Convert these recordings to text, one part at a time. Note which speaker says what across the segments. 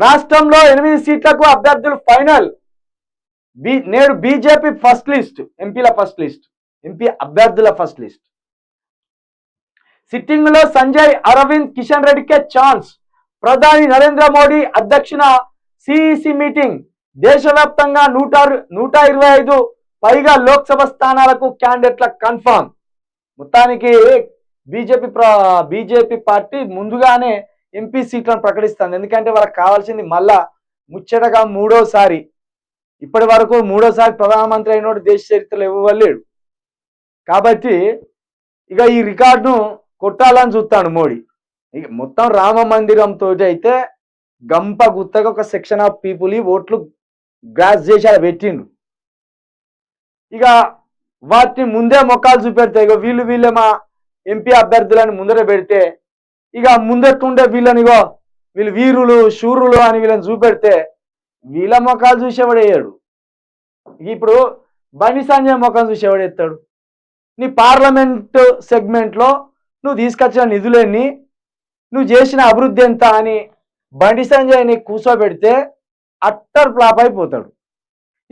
Speaker 1: రాష్ట్రంలో 8 సీట్లకు అభ్యర్థులు ఫైనల్. నేడు బీజేపీ ఫస్ట్ లిస్ట్, ఎంపీల ఫస్ట్ లిస్ట్, ఎంపీ అభ్యర్థుల ఫస్ట్ లిస్ట్. సిట్టింగ్ లో సంజయ్, అరవింద్, కిషన్ రెడ్డికే ఛాన్స్. ప్రధాని నరేంద్ర మోడీ అధ్యక్షన సిఇసి మీటింగ్. దేశవ్యాప్తంగా 125 పైగా లోక్సభ స్థానాలకు క్యాండిడేట్ల కన్ఫర్మ్. మొత్తానికి బీజేపీ పార్టీ ముందుగానే ఎంపీ సీట్లను ప్రకటిస్తుంది. ఎందుకంటే వాళ్ళకి కావాల్సింది మళ్ళా ముచ్చటగా మూడోసారి, ఇప్పటి వరకు మూడోసారి ప్రధానమంత్రి అయినోడు దేశ చరిత్రలో ఇవ్వలేడు. కాబట్టి ఇక ఈ రికార్డును కొట్టాలని చూస్తాడు మోడీ. ఇక మొత్తం రామ మందిరంతో అయితే గంప గుత్తగా ఒక సెక్షన్ ఆఫ్ పీపుల్ ఈ ఓట్లు గ్రాస్ చేసి అలా పెట్టిండు. ఇక వాటిని ముందే మొక్కలు చూపెడతాయి. ఇక వీళ్ళే మా ఎంపీ అభ్యర్థులని ముందర పెడితే ఇక ముందట్టుండే వీళ్ళనిగో వీళ్ళు వీరులు శూరులు అని వీళ్ళని చూపెడితే వీళ్ళ మొక్కలు చూసేవాడేయాడు. ఇప్పుడు బండి సంజయ్ మొక్కలు చూసేవాడేస్తాడు. నీ పార్లమెంట్ సెగ్మెంట్లో నువ్వు తీసుకొచ్చిన నిధులన్నీ, నువ్వు చేసిన అభివృద్ధి ఎంత అని బండి సంజయ్ని కూర్చోబెడితే అట్టర్ ఫ్లాప్ అయిపోతాడు.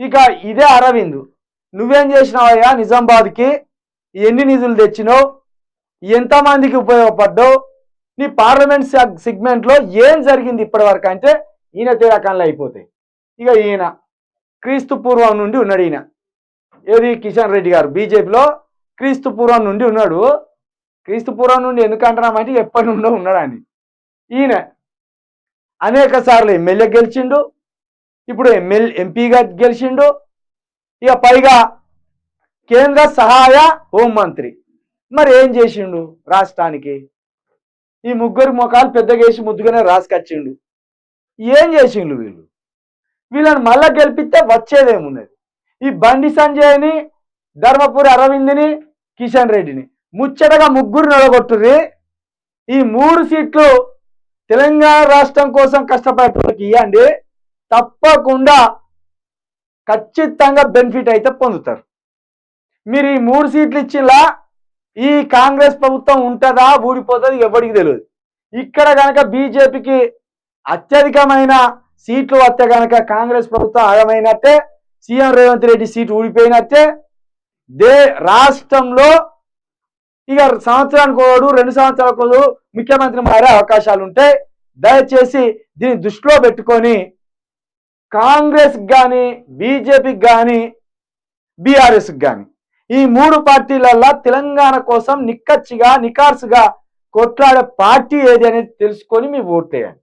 Speaker 1: ఇక ఇదే అరవింద్, నువ్వేం చేసినావయ్యా నిజామాబాద్కి, ఎన్ని నిధులు తెచ్చినావు, ఎంతమందికి ఉపయోగపడ్డావు, నీ పార్లమెంట్ సెగ్మెంట్లో ఏం జరిగింది ఇప్పటి వరకు అంటే ఈయన తేరాకాన్లు అయిపోతాయి. ఇక ఈయన క్రీస్తు పూర్వం నుండి ఉన్నాడు. ఈయన ఏది కిషన్ రెడ్డి గారు బీజేపీలో క్రీస్తు పూర్వం నుండి ఉన్నాడు. క్రీస్తు పూర్వం నుండి ఎందుకంటున్నామంటే ఎప్పటి నుండో ఉన్నాడు అని. ఈయన అనేక సార్లు ఎమ్మెల్యే గెలిచిండు, ఇప్పుడు ఎంపీగా గెలిచిండు. ఇక పైగా కేంద్ర సహాయ హోంమంత్రి. మరి ఏం చేసిండు రాష్ట్రానికి? ఈ ముగ్గురు ముఖాలు పెద్దగేసి ముద్దుగానే రాసుకొచ్చిండు. ఏం చేసిండు వీళ్ళని మళ్ళా గెలిపిస్తే వచ్చేదేమున్నది? ఈ బండి సంజయ్ని, ధర్మపురి అరవింద్ని, కిషన్ రెడ్డిని ముచ్చటగా ముగ్గురు నిలగొట్టుర్రి. ఈ 3 సీట్లు తెలంగాణ రాష్ట్రం కోసం కష్టపడేటోళ్ళకి ఇవ్వండి, తప్పకుండా ఖచ్చితంగా బెనిఫిట్ అయితే పొందుతారు. మీరు ఈ 3 సీట్లు ఇచ్చిలా ఈ కాంగ్రెస్ ప్రభుత్వం ఉంటుందా ఊడిపోతుంది ఎవరికి తెలియదు. ఇక్కడ కనుక బీజేపీకి అత్యధికమైన సీట్లు వస్తే కనుక కాంగ్రెస్ ప్రభుత్వం ఆగమైనట్టే, సీఎం రేవంత్ రెడ్డి సీటు ఊడిపోయినట్టే. రాష్ట్రంలో ఇక సంవత్సరానికి 2 సంవత్సరాలకు ముఖ్యమంత్రి మారే అవకాశాలు ఉంటాయి. దయచేసి దీన్ని దృష్టిలో పెట్టుకొని కాంగ్రెస్ కానీ, బీజేపీకి కానీ, బీఆర్ఎస్కి కానీ ఈ 3 పార్టీలల్లో తెలంగాణ కోసం నిక్కచ్చిగా నికార్సుగా కొట్లాడే పార్టీ ఏది అనేది తెలుసుకొని మీ ఓట్ వేయండి.